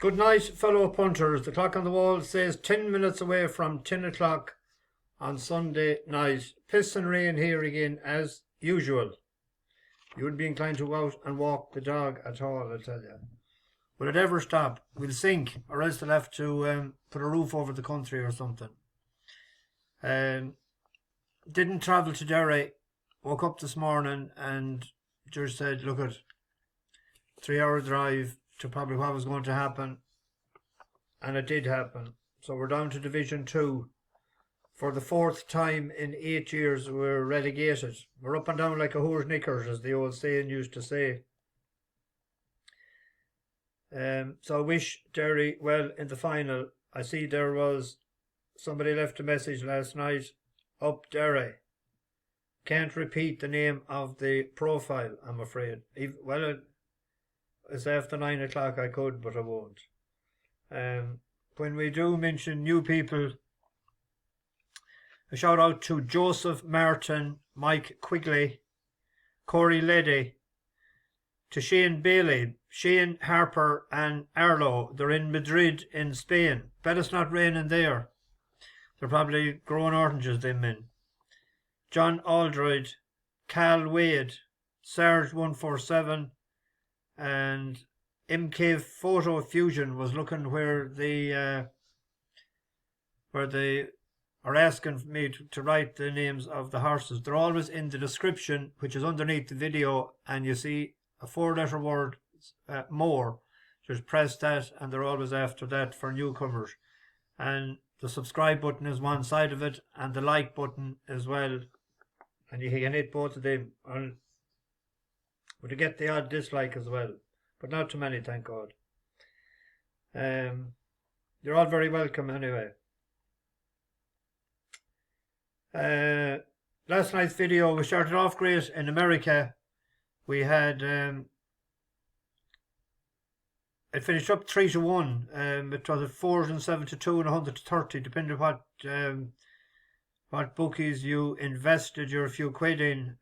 Good night, fellow punters. The clock on the wall says 10 minutes away from 10 o'clock on Sunday night. Piss and rain here again, as usual. You wouldn't be inclined to go out and walk the dog at all, I tell you. Will it ever stop? We'll sink, or else they'll have to put a roof over the country or something. Didn't travel to Derry. Woke up this morning and just said, look at 3-hour drive to probably what was going to happen. And it did happen. So we're down to Division 2. For the 4th time in 8 years, we're relegated. We're up and down like a whore's knickers, as the old saying used to say. So I wish Derry well in the final. I see there was somebody left a message last night. Up Derry. Can't repeat the name of the profile, I'm afraid. Well, it's after 9 o'clock I could, but I won't. When we do mention new people, a shout out to Joseph Martin, Mike Quigley, Corey Leddy, to Shane Bailey, Shane Harper and Arlo. They're in Madrid in Spain. Bet it's not raining there. They're probably growing oranges, them men. John Aldred, Cal Wade, Sarge147 and MK Photo Fusion was looking where they are asking me to write the names of the horses. They're always in the description, which is underneath the video, and you see a 4-letter word, more. Just press that, and they're always after that for newcomers. And the subscribe button is one side of it, and the like button as well. And you can hit both of them. But you get the odd dislike as well. But not too many, thank God. You're all very welcome anyway. Last night's video, we started off great in America. We had it finished up 3-1. It was at 407-2 and 100-30, depending on what bookies you invested your few quid in.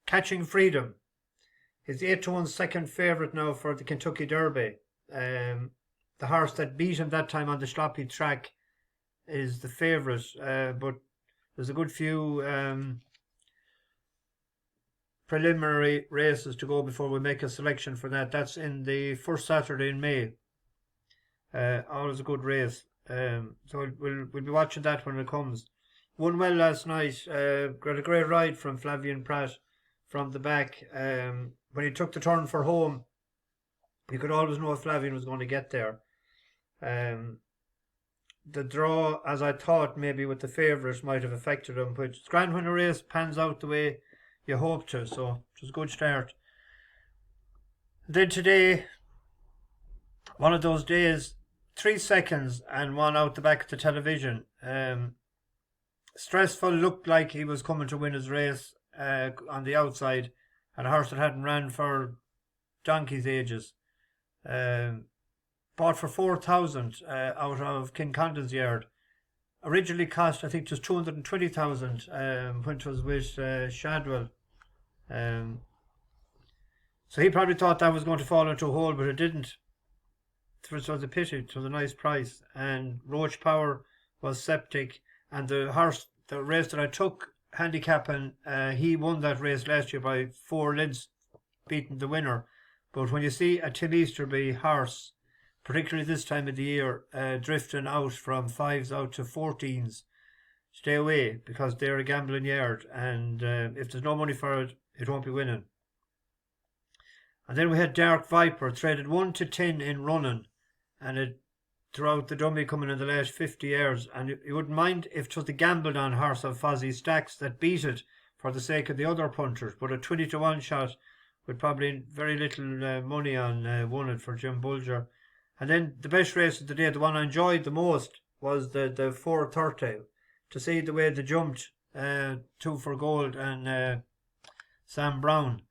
Catching Freedom is 8-1 second favourite now for the Kentucky Derby. The horse that beat him that time on the sloppy track is the favourite, but there's a good few preliminary races to go before we make a selection for that. That's in the first Saturday in May. Always a good race. So we'll be watching that when it comes. Won well last night. Got a great ride from Flavian Pratt from the back. When he took the turn for home, you could always know if Flavian was going to get there. The draw, as I thought, maybe with the favourites might have affected him, but it's grand when a race pans out the way you hope to, so it was a good start. Then today, one of those days, 3 seconds and one out the back of the television. Stressful, looked like he was coming to win his race on the outside, and a horse that hadn't ran for donkey's ages. Bought for 4,000 out of King Condon's yard. Originally cost, I think, just 220,000 when it was with Shadwell. So he probably thought that was going to fall into a hole, but it didn't. It was a pity. It was a nice price. And Roach Power was septic. And the horse, the race that I took, handicapping, he won that race last year by 4 lengths, beating the winner. But when you see a Tim Easterby horse, particularly this time of the year, drifting out from 5s out to 14s, stay away, because they're a gambling yard, and if there's no money for it, it won't be winning. And then we had Dark Viper, traded 1 to 10 in running, and it throughout the dummy coming in the last 50 yards, and you wouldn't mind if it was the gambled on horse of Fozzie Stacks that beat it for the sake of the other punters, but a 20-1 shot with probably very little money on won it for Jim Bulger. And then the best race of the day, the one I enjoyed the most, was the 4:30. To see the way they jumped, 2 for Gold and Sam Brown.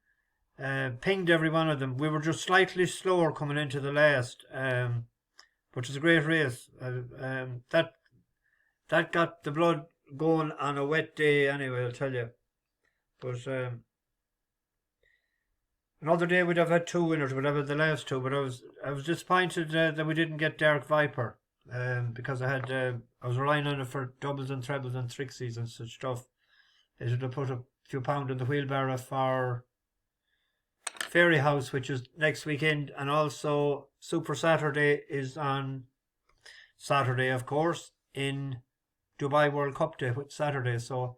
Pinged every one of them. We were just slightly slower coming into the last, but it was a great race. That got the blood going on a wet day anyway, I'll tell you. But Another day we'd have had 2 winners, we'd have had the last 2, but I was disappointed that we didn't get Dark Viper, because I was relying on it for doubles and trebles and trixies and such stuff. It would have put a few pound in the wheelbarrow for Fairy House, which is next weekend, and also Super Saturday is on Saturday, of course, in Dubai World Cup Day, which Saturday. So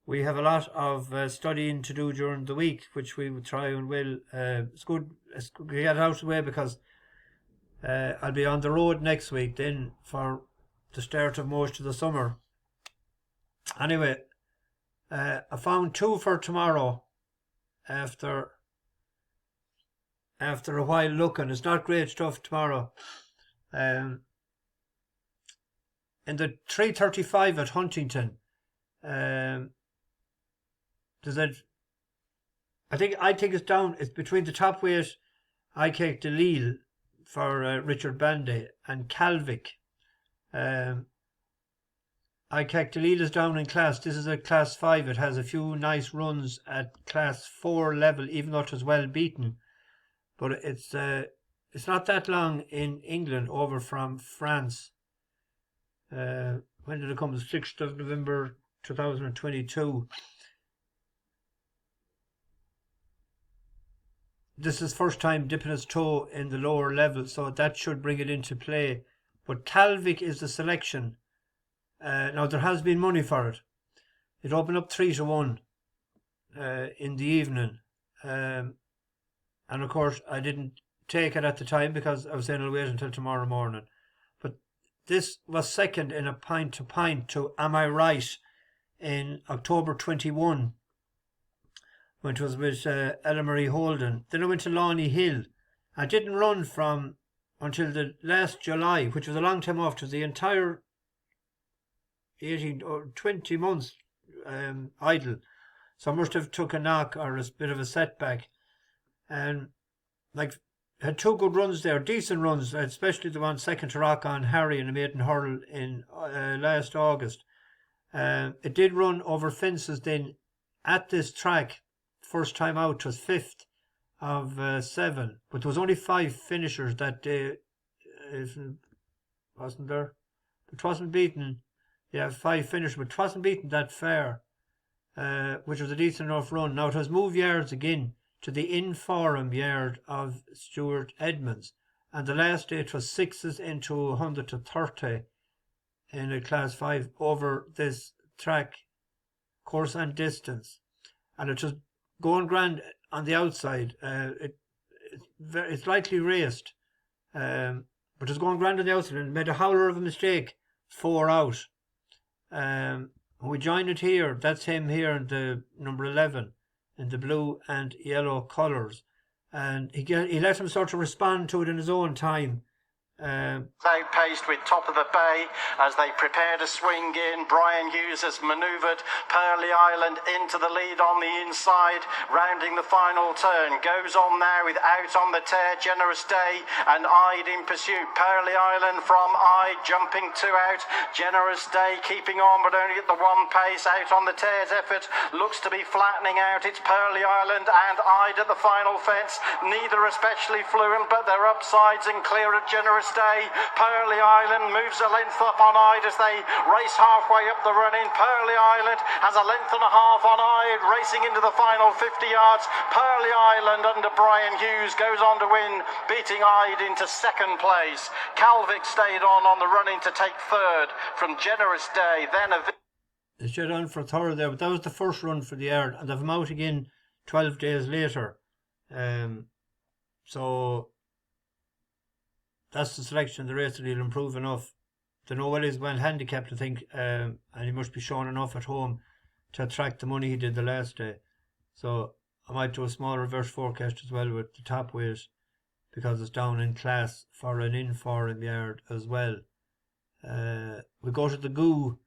we have a lot of studying to do during the week, which we will try and will. It's good to get it out of the way, because I'll be on the road next week then for the start of most of the summer. Anyway, I found 2 for tomorrow after a while looking. It's not great stuff tomorrow. In the 335 at Huntington, there's I think it's down. It's between the top weight Ike Delille for Richard Bandy and Calvic. Ike Delille is down in class. This is a class 5. It has a few nice runs at class 4 level, even though it was well beaten. But it's not that long in England over from France. When did it come? The 6th of November 2022. This is first time dipping its toe in the lower level, so that should bring it into play. But Calvic is the selection. Now there has been money for it. It opened up 3-1 in the evening. And of course I didn't take it at the time because I was saying I'll wait until tomorrow morning. But this was second in a pint to Am I Right in October 21, when it was with Ella Marie Holden. Then I went to Lawney Hill. I didn't run from until the last July, which was a long time off. It was the entire 18 or 20 months idle. So I must have took a knock or a bit of a setback. And had 2 good runs there, decent runs, especially the one second to Rock on Harry and a maiden hurl in last August. It did run over fences then at this track. First time out was 5th of 7, but there was only 5 finishers that day, wasn't there? It wasn't beaten. Yeah, 5 finishers, but it wasn't beaten that fair, which was a decent enough run. Now it has moved yards again to the in-forum yard of Stuart Edmonds, and the last day it was 6s into 100 to 30 in a class 5 over this track, course and distance, and it was going grand on the outside. It's lightly raced, but it's going grand on the outside, and made a howler of a mistake, 4 out. We joined it here. That's him here in the number 11 in the blue and yellow colours, and he let him sort of respond to it in his own time. Outpaced with Top of the Bay as they prepare to swing in. Brian Hughes has manoeuvred Pearly Island into the lead on the inside, rounding the final turn. Goes on now with Out on the Tear, Generous Day, and Ide in pursuit. Pearly Island from Ide, jumping 2 out. Generous Day keeping on, but only at the 1 pace. Out on the Tear's effort looks to be flattening out. It's Pearly Island and Ide at the final fence. Neither especially fluent, but they're upsides and clear at Generous Day. Pearly Island moves a length up on Ide as they race halfway up the run-in. Pearly Island has a length and a half on Ide, racing into the final 50 yards. Pearly Island under Brian Hughes goes on to win, beating Ide into 2nd place. Calvic stayed on the run-in to take 3rd from Generous Day. Then They stayed on for 3rd there, but that was the first run for the yard, and they've come out again 12 days later. So that's the selection. The race will improve enough. The Noel is well handicapped, I think, and he must be shown enough at home to attract the money he did the last day. So I might do a small reverse forecast as well with the top weight, because it's down in class for an in-forum yard as well. We go to the Goo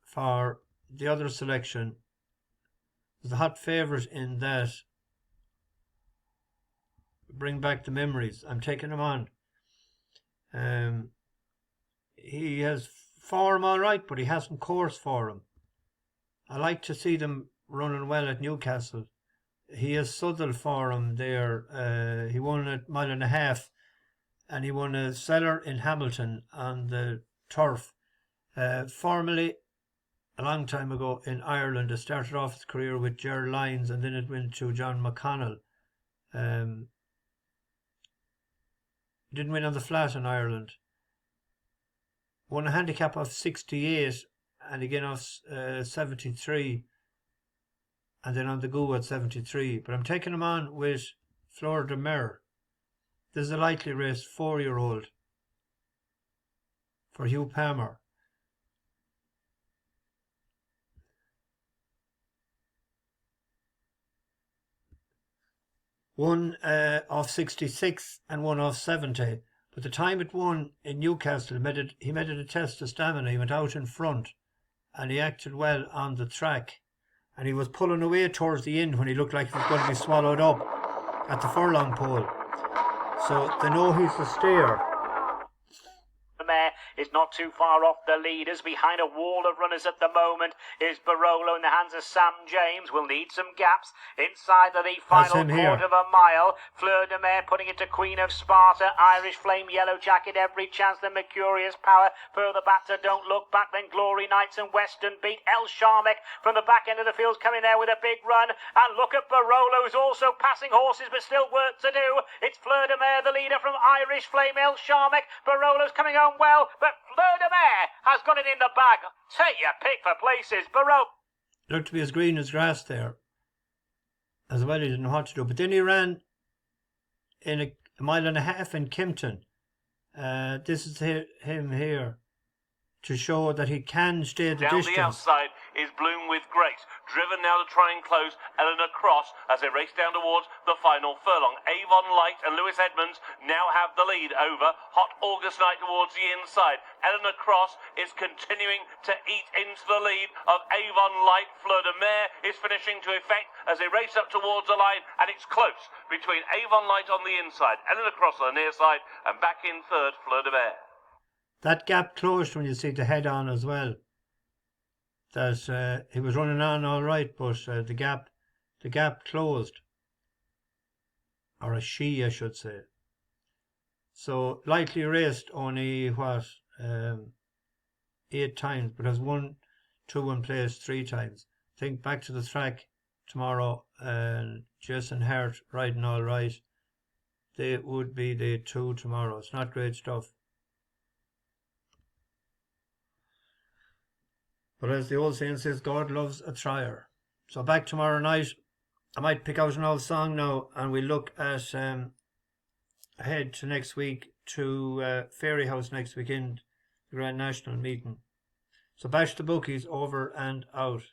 for the other selection. There's a hot favourite in that. Bring back the memories. I'm taking him on. He has form all right, but he hasn't course for him. I like to see them running well at Newcastle. he has Southall for him there. He won a mile and a half, and he won a cellar in Hamilton on the turf. Formerly, a long time ago in Ireland, it started off his career with Ger Lyons, and then it went to John McConnell. Didn't win on the flat in Ireland. Won a handicap of 68, and again off 73, and then on the go at 73. But I'm taking him on with Fleur De Mer. This is a lightly raced 4-year-old for Hugh Palmer. One off 66 and one off 70. But the time it won in Newcastle, he made it a test of stamina. He went out in front and he acted well on the track. And he was pulling away towards the end when he looked like he was going to be swallowed up at the furlong pole. So they know he's the stayer. The mare is not too far off the leaders. Behind a wall of runners at the moment is Barolo in the hands of Sam James. Will need some gaps inside the final quarter of a mile. Fleur de Mer putting it to Queen of Sparta. Irish Flame, Yellow Jacket, every chance. The Mercurius Power further back to Don't Look Back. Then Glory Knights and Western Beat. El Sharmek from the back end of the fields coming there with a big run. And look at Barolo, who's also passing horses but still work to do. It's Fleur de Mer, the leader from Irish Flame. El Sharmek. Barolo's coming on well, but Fleur de Mer has got it in the bag. Take your pick for places. Barolo looked to be as green as grass there. As well, he didn't know what to do. But then he ran in a mile and a half in Kimpton. This is him here to show that he can stay the distance. Down the outside is Bloom with Grace, driven now to try and close Eleanor Cross as they race down towards the final furlong. Avon Light and Lewis Edmonds now have the lead over Hot August Night towards the inside. Eleanor Cross is continuing to eat into the lead of Avon Light. Fleur de Mer is finishing to effect as they race up towards the line, and it's close between Avon Light on the inside, Eleanor Cross on the near side, and back in third, Fleur de Mer. That gap closed when you see the head on as well. That he was running on all right, but the gap closed, or a she, I should say. So lightly raced only 8 times, but has 1, 2 in place 3 times. I think back to the track tomorrow, and Jason Hart riding all right. They would be the 2 tomorrow. It's not great stuff. But as the old saying says, God loves a trier. So back tomorrow night. I might pick out an old song now, and we'll look at ahead to next week to Fairy House next weekend, the Grand National meeting. So bash the bookies, over and out.